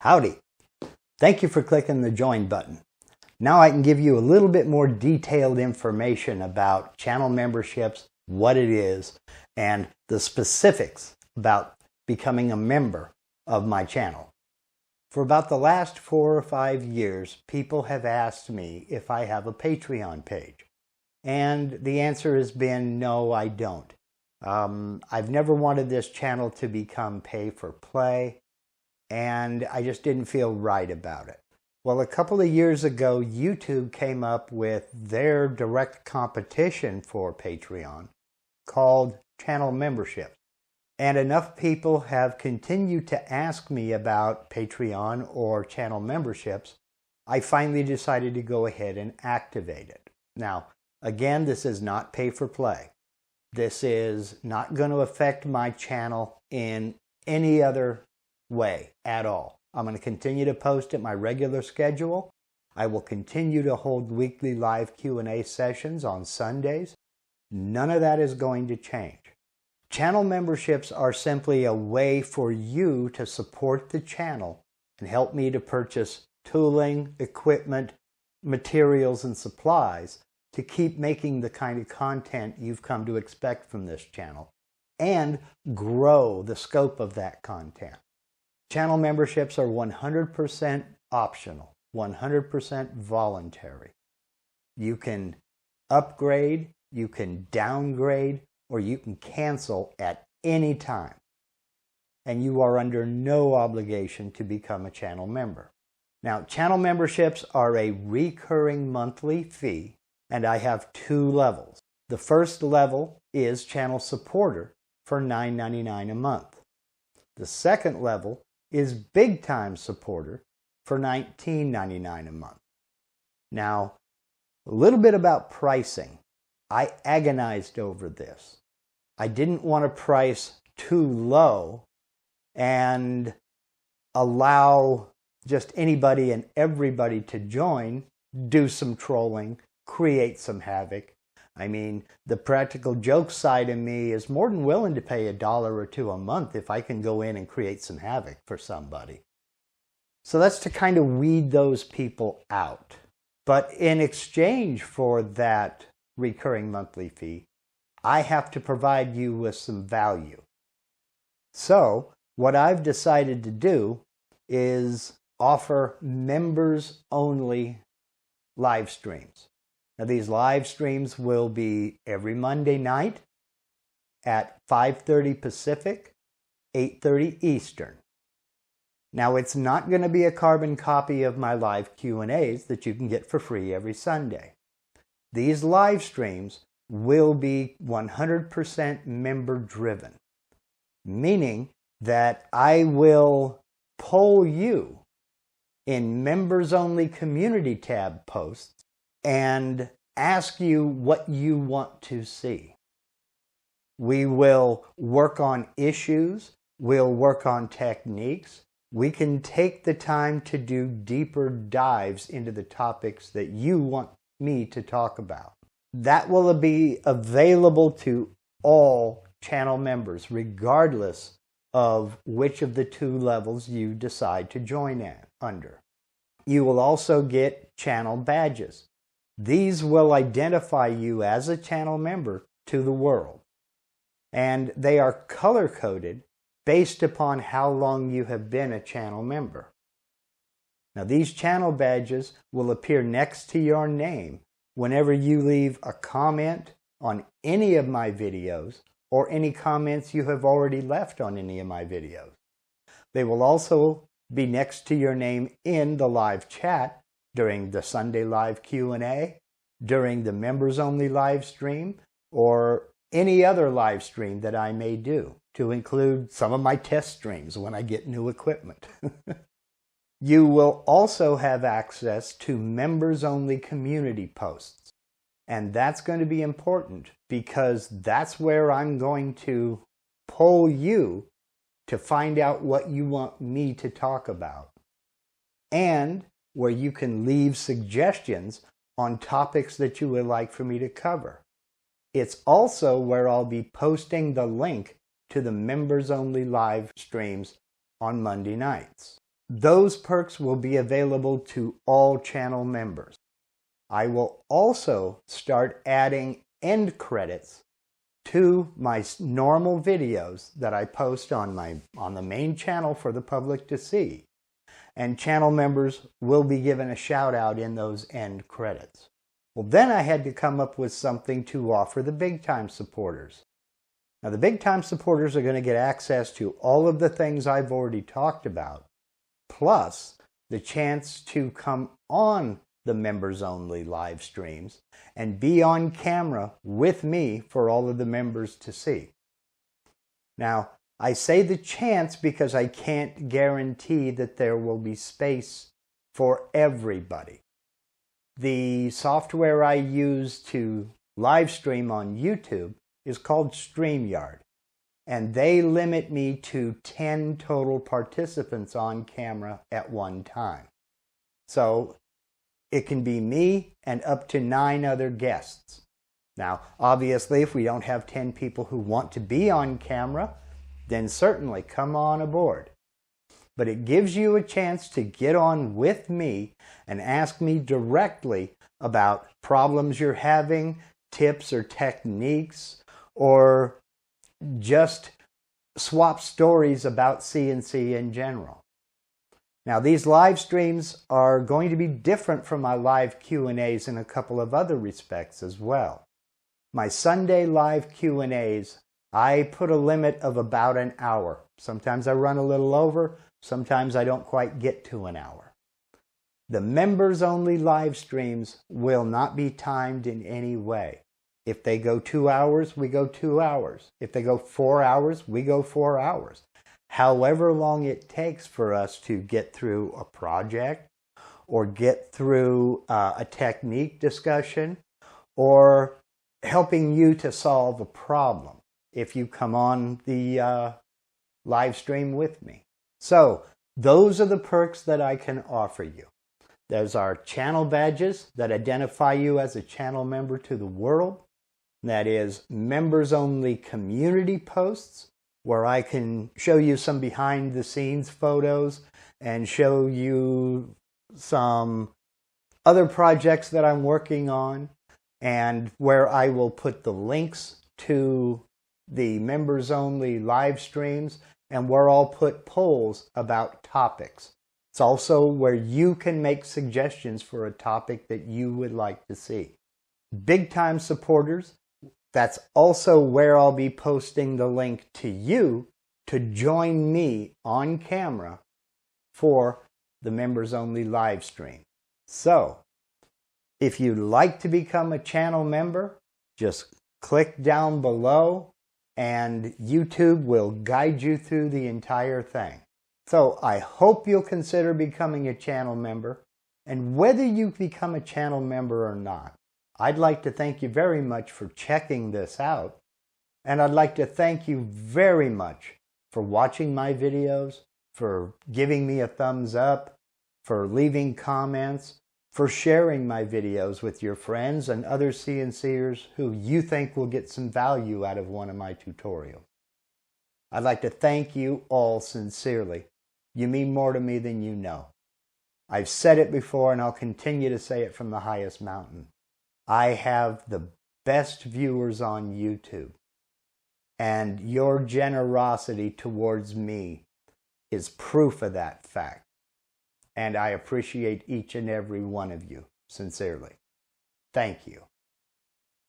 Howdy. Thank you for clicking the join button. Now I can give you a little bit more detailed information about channel memberships, what it is, and the specifics about becoming a member of my channel. For about the last 4 or 5 years, people have asked me if I have a Patreon page. And the answer has been no, I don't. I've never wanted this channel to become pay for play, and I just didn't feel right about it. Well, a couple of years ago, YouTube came up with their direct competition for Patreon called channel memberships. And enough people have continued to ask me about Patreon or channel memberships, I finally decided to go ahead and activate it. Now, again, this is not pay for play. This is not going to affect my channel in any other way at all. I'm going to continue to post at my regular schedule. I will continue to hold weekly live Q&A sessions on Sundays. None of that is going to change. Channel memberships are simply a way for you to support the channel and help me to purchase tooling, equipment, materials, and supplies to keep making the kind of content you've come to expect from this channel and grow the scope of that content. Channel memberships are 100% optional, 100% voluntary. You can upgrade, you can downgrade, or you can cancel at any time. And you are under no obligation to become a channel member. Now, channel memberships are a recurring monthly fee, and I have 2 levels. The first level is channel supporter for $9.99 a month. The second level is big time supporter for $19.99 a month. Now, a little bit about pricing. I agonized over this. I didn't want to price too low and allow just anybody and everybody to join, do some trolling, create some havoc. I mean, the practical joke side of me is more than willing to pay $1 or $2 a month if I can go in and create some havoc for somebody. So that's to kind of weed those people out. But in exchange for that recurring monthly fee, I have to provide you with some value. So what I've decided to do is offer members-only live streams. Now, these live streams will be every Monday night at 5:30 Pacific, 8:30 Eastern. Now, it's not going to be a carbon copy of my live Q&As that you can get for free every Sunday. These live streams will be 100% member-driven, meaning that I will poll you in members-only community tab posts and ask you what you want to see. We will work on issues, we'll work on techniques. We can take the time to do deeper dives into the topics that you want me to talk about. That will be available to all channel members, regardless of which of the 2 levels you decide to join under. You will also get channel badges. These will identify you as a channel member to the world. And they are color-coded based upon how long you have been a channel member. Now, these channel badges will appear next to your name whenever you leave a comment on any of my videos or any comments you have already left on any of my videos. They will also be next to your name in the live chat during the Sunday live Q&A, during the members-only live stream, or any other live stream that I may do, to include some of my test streams when I get new equipment. You will also have access to members-only community posts. And that's going to be important because that's where I'm going to poll you to find out what you want me to talk about, and where you can leave suggestions on topics that you would like for me to cover. It's also where I'll be posting the link to the members-only live streams on Monday nights. those perks will be available to all channel members. I will also start adding end credits to my normal videos that I post on the main channel for the public to see. And channel members will be given a shout out in those end credits. Well, then I had to come up with something to offer the big time supporters. Now, the big time supporters are going to get access to all of the things I've already talked about, plus the chance to come on the members only live streams and be on camera with me for all of the members to see. Now, I say the chance because I can't guarantee that there will be space for everybody. The software I use to live stream on YouTube is called StreamYard, and they limit me to 10 total participants on camera at one time. So it can be me and up to 9 other guests. Now, obviously, if we don't have 10 people who want to be on camera, then certainly come on aboard. But it gives you a chance to get on with me and ask me directly about problems you're having, tips or techniques, or just swap stories about CNC in general. Now, these live streams are going to be different from my live Q&As in a couple of other respects as well. My Sunday live Q&As, I put a limit of about an hour. Sometimes I run a little over, sometimes I don't quite get to an hour. The members only live streams will not be timed in any way. If they go 2 hours, we go 2 hours. If they go 4 hours, we go 4 hours. However long it takes for us to get through a project or get through a technique discussion or helping you to solve a problem if you come on the live stream with me. So those are the perks that I can offer you. There's our channel badges that identify you as a channel member to the world. That is members only community posts, where I can show you some behind the scenes photos and show you some other projects that I'm working on, and where I will put the links to the members only live streams and where I'll put polls about topics. It's also where you can make suggestions for a topic that you would like to see. Big time supporters, that's also where I'll be posting the link to you to join me on camera for the members only live stream. So, if you'd like to become a channel member, just click down below and YouTube will guide you through the entire thing. So I hope you'll consider becoming a channel member, and whether you become a channel member or not, I'd like to thank you very much for checking this out, and I'd like to thank you very much for watching my videos, for giving me a thumbs up, for leaving comments, for sharing my videos with your friends and other CNCers who you think will get some value out of one of my tutorials. I'd like to thank you all sincerely. You mean more to me than you know. I've said it before and I'll continue to say it from the highest mountain. I have the best viewers on YouTube, and your generosity towards me is proof of that fact. And I appreciate each and every one of you sincerely. Thank you.